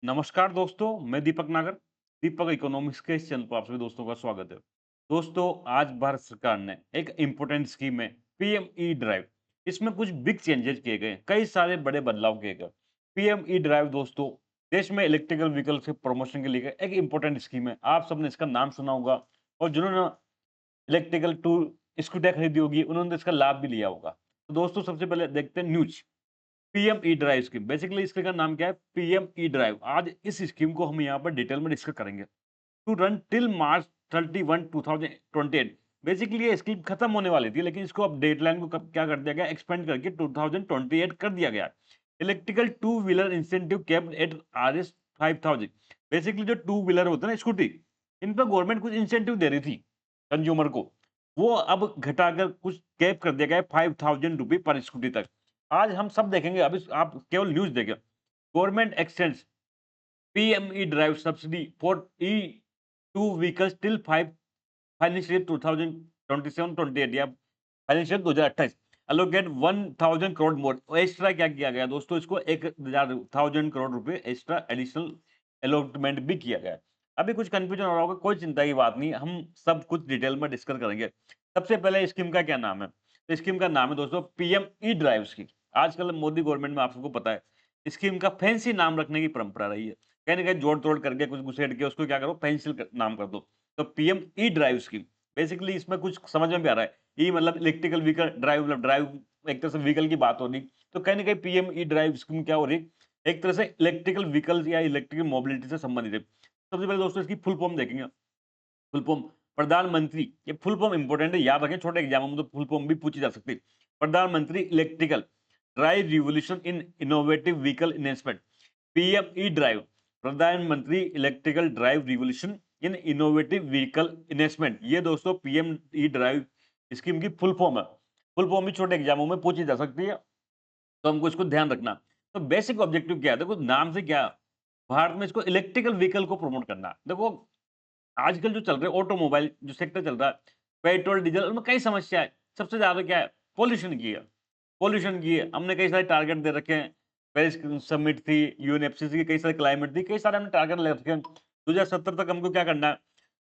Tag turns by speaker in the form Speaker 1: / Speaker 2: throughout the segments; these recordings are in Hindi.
Speaker 1: नमस्कार दोस्तों, मैं दीपक नागर। दीपक इकोनॉमिक्स के इस चैनल पर आप सभी दोस्तों का स्वागत है। दोस्तों, आज भारत सरकार ने एक इम्पोर्टेंट स्कीम है पीएम ई ड्राइव। इसमें कुछ बिग चेंजेस किए गए, कई सारे बड़े बदलाव किए गए। पीएम ई ड्राइव दोस्तों, देश में इलेक्ट्रिकल व्हीकल के प्रमोशन के लिए एक इम्पोर्टेंट स्कीम है। आप सबने इसका नाम सुना होगा और जिन्होंने इलेक्ट्रिकल टू स्कूटर खरीदी होगी, उन्होंने तो इसका लाभ भी लिया होगा। तो दोस्तों, सबसे पहले देखते हैं news. PM E drive scheme, basically इसका नाम क्या है? PM E drive. आज इस स्कीम को हम यहाँ पर डिटेल में डिस्कस करेंगे। To run till March 31 2028। Basically ये स्कीम खत्म होने वाली थी, लेकिन इसको अब डेडलाइन को क्या कर दिया गया, एक्सपेंड करके 2028 कर दिया गया। Electrical two wheeler incentive capped at RS 5000। Basically जो टू व्हीलर होते हैं ना, स्कूटी, इन पर गवर्नमेंट कुछ इंसेंटिव दे रही थी कंज्यूमर को, वो अब घटाकर कुछ कैप कर दिया गया है 5000 रुपये पर स्कूटी तक। आज हम सब देखेंगे, अभी आप केवल न्यूज़ देखें। Government x tends PME drive subsidy for E2 vehicles till 5 financial 2027-28 या फाइनेंशियल 2028। एलोकेट 1000 करोड़ मोर। एक्स्ट्रा क्या किया गया दोस्तों, इसको 1000 करोड़ रुपए एक्स्ट्रा एडिशनल अलॉटमेंट भी किया गया है। अभी कुछ कंफ्यूजन हो रहा होगा, कोई चिंता की बात नहीं, हम सब कुछ डिटेल में डिस्कस करेंगे। सबसे पहले स्कीम का क्या नाम है? तो स्कीम का नाम है दोस्तों पीएम ई ड्राइव स्कीम। आजकल मोदी गवर्नमेंट में आप सबको पता है, स्कीम का फैंसी नाम रखने की परंपरा रही है। कहीं ना कहीं जोड़ तोड़ करके कुछ घुसेड़ के उसको क्या करो, नाम कर दो। तो PM E drive scheme, basically इसमें कुछ समझ में भी आ रहा है। ई मतलब इलेक्ट्रिकल व्हीकल, ड्राइव मतलब ड्राइव, एक तरह से व्हीकल की बात हो रही। तो कहीं ना कहीं पीएम ई ड्राइव स्कीम क्या हो रही, एक तरह से इलेक्ट्रिकल व्हीकल्स या इलेक्ट्रिकल मोबिलिटी से संबंधित है। सबसे पहले दोस्तों इसकी फुल फॉर्म देखेंगे। फुल फॉर्म प्रधानमंत्री, ये फुल फॉर्म इंपॉर्टेंट है, याद रखें, छोटे एग्जाम में तो फुल फॉर्म भी पूछी जा सकती है। प्रधानमंत्री electrical drive revolution in innovative vehicle investment. PM E drive, प्रधानमंत्री electrical drive revolution in innovative vehicle investment. ये दोस्तों पीएम ई ड्राइव स्कीम की फुल फॉर्म है। फुल फॉर्म भी छोटे एग्जामों में पूछी जा सकती है, तो हमको इसको ध्यान रखना। तो बेसिक ऑब्जेक्टिव क्या है? देखो नाम से क्या, भारत में इसको इलेक्ट्रिकल व्हीकल को प्रमोट करना है। देखो आजकल जो चल रहा है ऑटोमोबाइल जो सेक्टर चल रहा है, पेट्रोल डीजल, उनमें कई समस्या है। सबसे ज्यादा क्या है? पॉल्यूशन की है। पॉल्यूशन की है, हमने कई सारे टारगेट दे रखे हैं। पेरिस समिट थी, यूएनएफसीसी की कई सारे क्लाइमेट थी, कई सारे हमने टारगेट ले रखे हैं। 2070 तक हमको क्या करना है,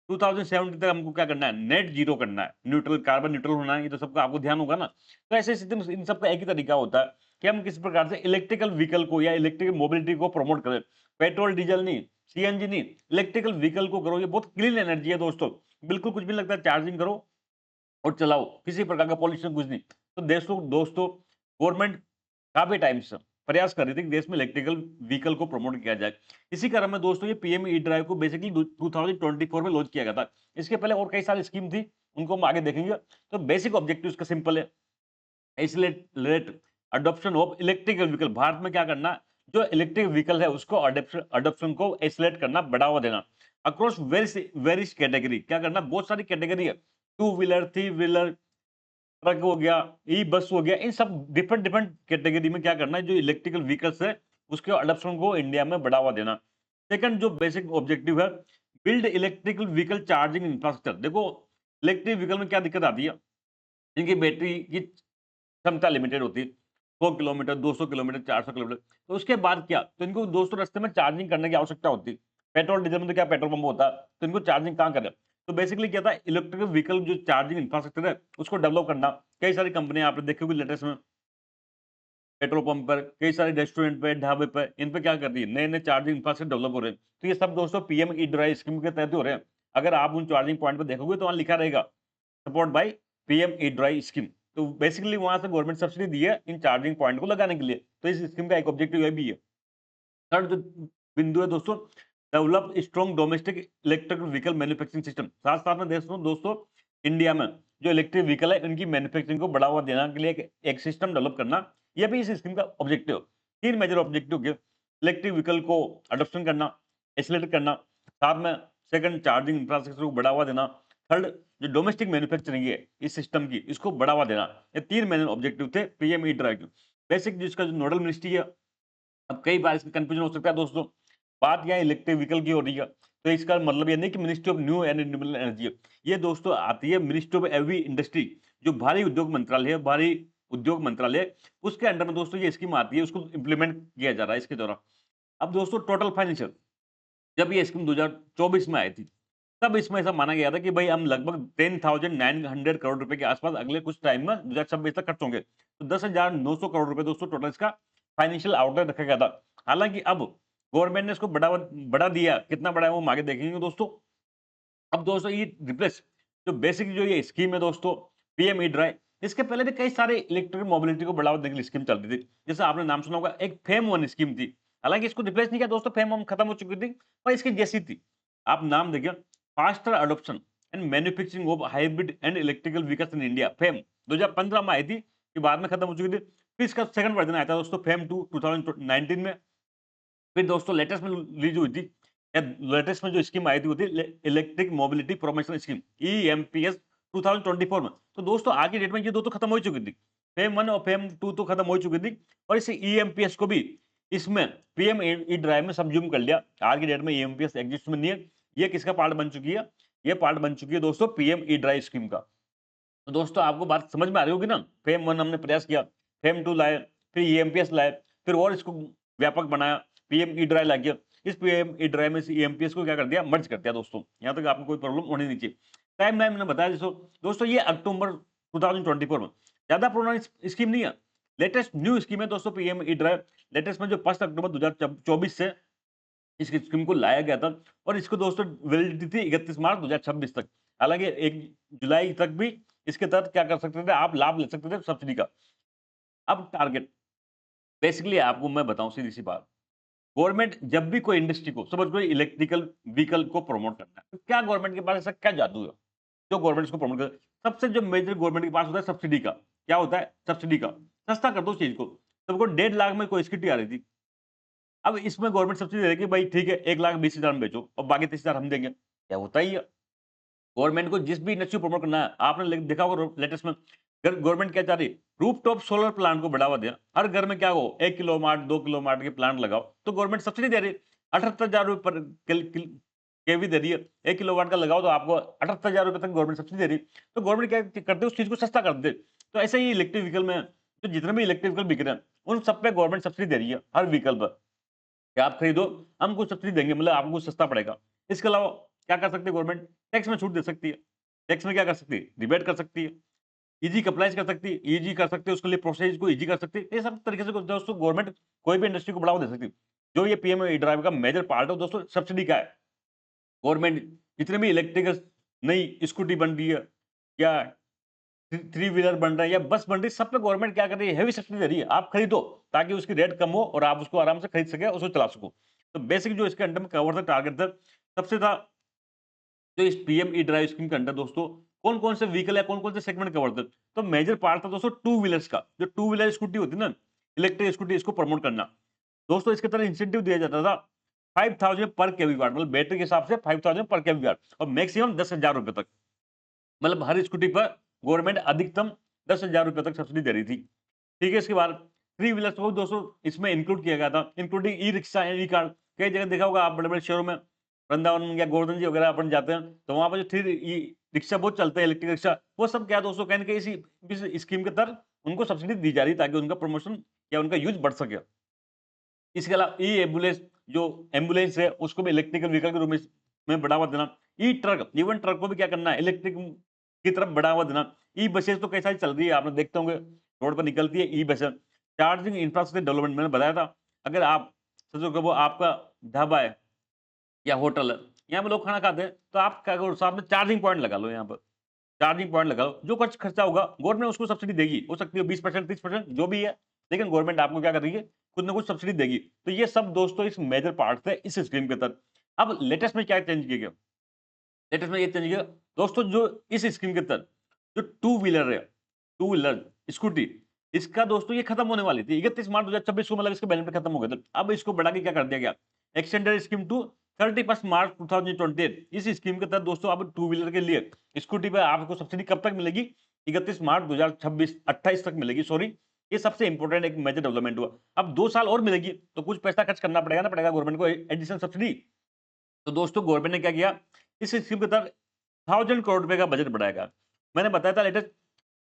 Speaker 1: 2070 तक हमको क्या करना है, नेट जीरो करना है, न्यूट्रल, कार्बन न्यूट्रल होना है। ये तो सबका आपको ध्यान होगा ना। तो ऐसे स्थिति में इन सबका एक ही तरीका होता है कि हम किस प्रकार से इलेक्ट्रिकल व्हीकल को या इलेक्ट्रिकल मोबिलिटी को प्रमोट करें। पेट्रोल डीजल नहीं, सीएनजी नहीं, इलेक्ट्रिकल व्हीकल को करो। ये बहुत क्लीन एनर्जी है दोस्तों, बिल्कुल कुछ भी नहीं लगता, चार्जिंग करो और चलाओ, किसी प्रकार का पॉल्यूशन कुछ नहीं। तो दोस्तों दोस्तों गवर्नमेंट काफी टाइम से प्रयास कर रही थी कि देश में इलेक्ट्रिकल व्हीकल को प्रमोट किया जाए। इसी क्रम में दोस्तों ये पीएम ई ड्राइव को बेसिकली 2024 में लॉन्च किया गया था। इसके पहले और कई सारी स्कीम थी, उनको हम आगे देखेंगे। तो बेसिक ऑब्जेक्टिव इसका सिंपल है, accelerate adoption of electrical vehicle. Bharat में क्या करना, जो इलेक्ट्रिक व्हीकल है उसको अडॉप्शन को एक्सीलरेट करना, बढ़ावा देना। अक्रॉस वेरियस कैटेगरी, क्या करना, बहुत सारी कैटेगरी है, two wheeler, three wheeler, truck हो गया, ई बस हो गया, इन सब डिफरेंट डिफरेंट कैटेगरी में क्या करना है, जो इलेक्ट्रिकल व्हीकल्स है उसके अडॉप्शन को इंडिया में बढ़ावा देना। सेकंड जो बेसिक ऑब्जेक्टिव है, build electrical vehicle charging infrastructure. देखो इलेक्ट्रिक व्हीकल में क्या दिक्कत आती है, इनकी बैटरी की क्षमता लिमिटेड होती है, 100 किलोमीटर, 200 किलोमीटर, 400 किलोमीटर। तो उसके बाद क्या, तो इनको दोस्तों रास्ते में चार्जिंग करने की आवश्यकता होती है। पेट्रोल डीजल में तो क्या पेट्रोल पंप होता है, तो इनको चार्जिंग कहाँ करें? तो बेसिकली क्या था, इलेक्ट्रिकल व्हीकल जो चार्जिंग इंफ्रास्ट्रक्चर है उसको डेवलप करना। कई सारी कंपनियां आपने देखी होगी लेटेस्ट में, पेट्रोल पंप पर, कई सारे रेस्टोरेंट पे, ढाबे पे, इन पे क्या कर रही है, नए नए चार्जिंग इंफ्रास्ट्रक्चर डेवलप हो रहे हैं। तो ये सब दोस्तों पीएम ई ड्राइव स्कीम के तहत ही हो रहे हैं। अगर आप उन चार्जिंग पॉइंट पे देखोगे तो वहां लिखा रहेगा support by PM E drive scheme. तो बेसिकली वहां से गवर्नमेंट सब्सिडी दी है इन चार्जिंग पॉइंट को लगाने के लिए। तो इस स्कीम का एक ऑब्जेक्टिव ये भी है। थर्ड जो बिंदु है दोस्तों, develop strong domestic electric vehicle manufacturing system. साथ साथ में दोस्तों इंडिया में जो इलेक्ट्रिक व्हीकल है इनकी मैन्युफैक्चरिंग को बढ़ावा देने के लिए एक सिस्टम डेवलप करना, यह भी इस स्कीम का ऑब्जेक्टिव। तीन मेजर ऑब्जेक्टिव के, इलेक्ट्रिक व्हीकल को अडॉप्शन करना, एक्सेलरेट करना, साथ में सेकंड चार्जिंग इंफ्रास्ट्रक्चर को बढ़ावा देना, थर्ड जो डोमेस्टिक मैन्युफैक्चरिंग है इस सिस्टम की, इसको बढ़ावा देना। ये तीन मेजर ऑब्जेक्टिव थे पीएम ई ड्राइव के। बेसिक जिसका जो नोडल मिनिस्ट्री है, अब कई बार इसमें कंफ्यूजन हो सकता है दोस्तों, बात यहाँ इलेक्ट्रिक व्हीकल की हो रही है, तो इसका मतलब ये नहीं कि ministry of new and renewable energy है। ये दोस्तों आती है मिनिस्ट्री ऑफ हेवी इंडस्ट्री, जो भारी उद्योग मंत्रालय है, भारी उद्योग मंत्रालय, उसके अंडर में दोस्तों ये स्कीम आती है, उसको इम्प्लीमेंट किया जा रहा है इसके द्वारा। अब दोस्तों टोटल फाइनेंशियल, जब ये स्कीम 2024 में आई थी, तब इसमें ऐसा माना गया था कि भाई हम लगभग 10,900 करोड़ रुपए के आसपास अगले कुछ टाइम में 2026 तक खर्च होंगे। तो 10,900 करोड़ रुपए दोस्तों टोटल इसका फाइनेंशियल आउटले रखा गया था। हालाँकि अब गवर्नमेंट ने इसको बढ़ा दिया, कितना बढ़ाया वो हम आगे देखेंगे दोस्तों। अब दोस्तों ये रिप्लेस जो बेसिक जो ये स्कीम है दोस्तों, पीएम ई ड्राइव, इसके पहले भी कई सारे इलेक्ट्रिक मोबिलिटी को बढ़ावा देने के लिए स्कीम चलती थी। जैसे आपने नाम सुना होगा, एक फेम वन स्कीम थी। हालांकि इसको रिप्लेस नहीं किया दोस्तों, फेम वन खत्म हो चुकी थी और इसकी जैसी थी। आप नाम देखिए, faster adoption and manufacturing of hybrid and electrical vehicles in India, fame 2015 में आई थी, कि बाद में खत्म हो चुकी थी। फिर इसका सेकंड वर्जन आया था दोस्तों, फेम टू 2019 में। फिर दोस्तों लेटेस्ट में रिलीज हुई थी, या लेटेस्ट में जो स्कीम आई थी वो थी इलेक्ट्रिक मोबिलिटी प्रमोशन स्कीम, ईएमपीएस 2024 में। तो दोस्तों आज की डेट में ये दो तो खत्म हो चुकी थी, फेम वन और फेम टू तो खत्म हो चुकी थी, और इस ईएमपीएस को भी इसमें पीएम ई ड्राइव में सबज्यूम कर लिया। आज की डेट में ईएमपीएस एग्जिस्ट में नहीं है। ये किसका पार्ट बन चुकी है? ये पार्ट बन चुकी है दोस्तों पीएम ई ड्राइव स्कीम का। तो दोस्तों आपको बात समझ में आ रही होगी ना, फेम वन हमने प्रयास किया, फेम टू लाए, फिर ईएमपीएस लाए, फिर और इसको व्यापक बनाया, पीएम ई ड्राइव ला गया। इस पीएम ई ड्राइव में से ईएमपीएस को क्या कर दिया? मर्ज कर दिया दोस्तों। यहाँ तक आपको कोई प्रॉब्लम होनी नहीं चाहिए। टाइम लाइन मैंने बताया दोस्तों, ये अक्टूबर 2024 में, ज्यादा पुरानी स्कीम नहीं है, लेटेस्ट न्यू स्कीम है दोस्तों पीएम ई ड्राइव। लेटेस्ट में जो 1 अक्टूबर 2024 से इस स्कीम को लाया गया था, और इसको दोस्तों वैलिडिटी थी 31 मार्च 2026 तक। हालांकि 1 जुलाई तक भी इसके तहत क्या कर सकते थे? आप लाभ ले सकते थे सब्सिडी का। अब टारगेट, बेसिकली आपको मैं बताऊं सीधी सी बात, गवर्नमेंट जब भी कोई इंडस्ट्री को, समझ लो इलेक्ट्रिकल व्हीकल को प्रमोट करना है, तो क्या गवर्नमेंट के पास ऐसा क्या जादू है जो गवर्नमेंट इसको प्रमोट करे? सबसे जो मेजर गवर्नमेंट के पास होता है सब्सिडी का। क्या होता है? सब्सिडी का। सस्ता कर दो उस चीज को। सबको 1.5 लाख में कोई स्कूटी आ रही थी, अब इसमें गवर्नमेंट सब्सिडी दे रही है कि भाई ठीक है 1,20,000 में बेचो और बाकी 30,000 हम देंगे। क्या होता ही है, गवर्नमेंट को जिस भी इंडस्ट्री को प्रमोट करना है, आपने देखा होगा लेटेस्ट में गवर्नमेंट क्या चाह रही है? रूफटॉप सोलर प्लांट को बढ़ावा दिया। हर घर में क्या हो, 1 किलोवाट 2 किलोवाट के प्लांट लगाओ, तो गवर्नमेंट सब्सिडी दे रही है। 78,000 रुपए पर केवी दे रही है। 1 किलोवाट का लगाओ तो आपको 78,000 रुपए तक गवर्नमेंट सब्सिडी दे रही है। तो गवर्नमेंट क्या करते है? उस चीज को सस्ता कर दे। तो ऐसे ही इलेक्ट्रिक व्हीकल में तो जितने भी इलेक्ट्रिक व्हीकल बिक रहे हैं, उन सब पे गवर्नमेंट सब्सिडी दे रही है, हर व्हीकल पर कि आप खरीदो, हम कुछ सब्सिडी देंगे, मतलब आपको कुछ सस्ता पड़ेगा। इसके अलावा क्या कर सकती है गवर्नमेंट? टैक्स में छूट दे सकती है। टैक्स में क्या कर सकती है? रिबेट कर सकती है, ईजी कम्प्लाइंस कर सकती है, ईजी कर सकती है, उसके लिए प्रोसेस को ईजी कर सकती है। ये सब तरीके से दोस्तों गवर्नमेंट कोई भी इंडस्ट्री को बढ़ावा दे सकती है। जो ये पीएम ई ड्राइव का मेजर पार्ट है दोस्तों, सब्सिडी का है। गवर्नमेंट जितने भी इलेक्ट्रिक नई स्कूटी बन रही है, या थ्री व्हीलर बन रहा है, या बस बन रही है, सब पे गवर्नमेंट क्या कर रही है? हेवी सब्सिडी दे रही है। आप खरीदो ताकि उसकी रेट कम हो और आप उसको आराम से खरीद सके, उसको चला सको। तो बेसिक जो इसके अंडर में कवर था, टारगेट था, सबसे था जो इस पीएम ई ड्राइव स्कीम के अंडर दोस्तों कौन कौन से व्हीकल है, कौन कौन से सेगमेंट कवर थे? तो मेजर पार्ट था दोस्तों टू व्हीलर्स का। जो टू व्हीलर स्कूटी होती है ना, इलेक्ट्रिक स्कूटी, इसको प्रमोट करना। दोस्तों इसके तरह इंसेंटिव दिया जाता था 5,000 पर केवी वाट, मतलब बैटरी के हिसाब से 5,000 पर केवी वाट, और मैक्सिमम 10,000 रुपए तक। मतलब हर स्कूटी पर गवर्नमेंट अधिकतम 10,000 रुपए तक सब्सिडी दे रही थी। ठीक है, इसके बाद थ्री व्हीलर्स को दोस्तों इसमें इंक्लूड किया गया था, इंक्लूडिंग ई रिक्शा, ई कार। कई जगह देखा होगा आप, बड़े बड़े शहरों में, वृंदावन या गोवर्धन जी वगैरह अपन जाते हैं, तो वहां पर जो थ्री ई रिक्शा बहुत चलते हैं, इलेक्ट्रिक रिक्शा, वो सब क्या दोस्तों कहीं ना कहीं इस स्कीम के तहत उनको सब्सिडी दी जा रही है, ताकि उनका प्रमोशन या उनका यूज बढ़ सके। इसके अलावा ई एम्बुलेंस, जो एम्बुलेंस है उसको भी इलेक्ट्रिकल व्हीकल के रूप में बढ़ावा देना। ई ट्रक, इवन ट्रक को भी क्या करना है? इलेक्ट्रिक की तरफ बढ़ावा देना। ई बसेस तो कैसा चल रही है, आपने देखते होंगे रोड पर निकलती है ई बसें। चार्जिंग इंफ्रास्ट्रक्चर डेवलपमेंट, मैंने बताया था, अगर आप सोचो कि वो आपका ढाबा है या होटल है, यहाँ पे लोग खाना खाते हैं, तो आप क्या करो, साथ में चार्जिंग पॉइंट लगा लो। यहाँ पर चार्जिंग पॉइंट लगा लो, जो कुछ खर्चा होगा गवर्नमेंट उसको सब्सिडी देगी, हो सकती है 20% 30% जो भी है, लेकिन गवर्नमेंट आपको क्या कर रही है? कुछ ना कुछ सब्सिडी देगी। तो ये सब दोस्तों इस मेजर पार्ट थे इस स्कीम के तहत। अब लेटेस्ट में क्या चेंज किया गया? लेटेस्ट में ये चेंज किया दोस्तों, जो इस स्कीम के तहत जो टू व्हीलर है, टू व्हीलर स्कूटी, इसका दोस्तों ये खत्म होने वाली थी 31 मार्च 2026 को, मतलब इसके बेनिफिट खत्म हो गए थे। अब इसको बढ़ा के क्या कर दिया गया? एक्सटेंडेड स्कीम टू 31 मार्च 2028। इस स्कीम के तहत दोस्तों अब टू व्हीलर के लिए स्कूटी पे आपको सब्सिडी कब तक मिलेगी? 31 मार्च 2026 28 तक मिलेगी, सॉरी। ये सबसे इंपॉर्टेंट एक मेजर डेवलपमेंट हुआ। अब 2 साल और मिलेगी, तो कुछ पैसा खर्च करना पड़ेगा ना, पड़ेगा गवर्नमेंट को एडिशनल सब्सिडी। तो दोस्तों गवर्नमेंट ने क्या किया? इस स्कीम के तहत 1000 करोड़ रुपए का बजट बढ़ाया गया। मैंने बताया था लेटेस्ट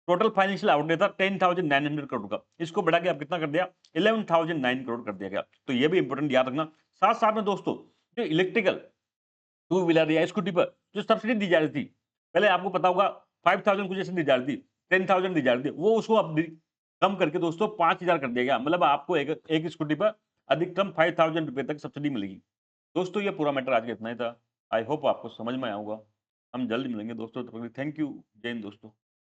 Speaker 1: टोटल फाइनेंशियल आउटले था 10,900 करोड़ का, इसको बढ़ा के अब कितना कर दिया? 11,009 करोड़ कर दिया गया। तो ये भी इंपॉर्टेंट याद रखना, साथ-साथ में दोस्तों जो इलेक्ट्रिकल टू व्हीलर या स्कूटी पर जो सब्सिडी दी जा रही थी, पहले आपको पता होगा 5000 कुछ ऐसे दी जा रही थी, 10,000 दी जा रही थी, वो उसको अब कम करके दोस्तों 5000 कर दिया गया। मतलब आपको एक एक स्कूटी पर अधिकतम ₹5000 तक सब्सिडी मिलेगी। दोस्तों ये पूरा मैटर आज का इतना ही था। आई होप आपको समझ में आया होगा। हम जल्द मिलेंगे दोस्तों, तब तक के लिए थैंक यू। जय हिंद दोस्तों।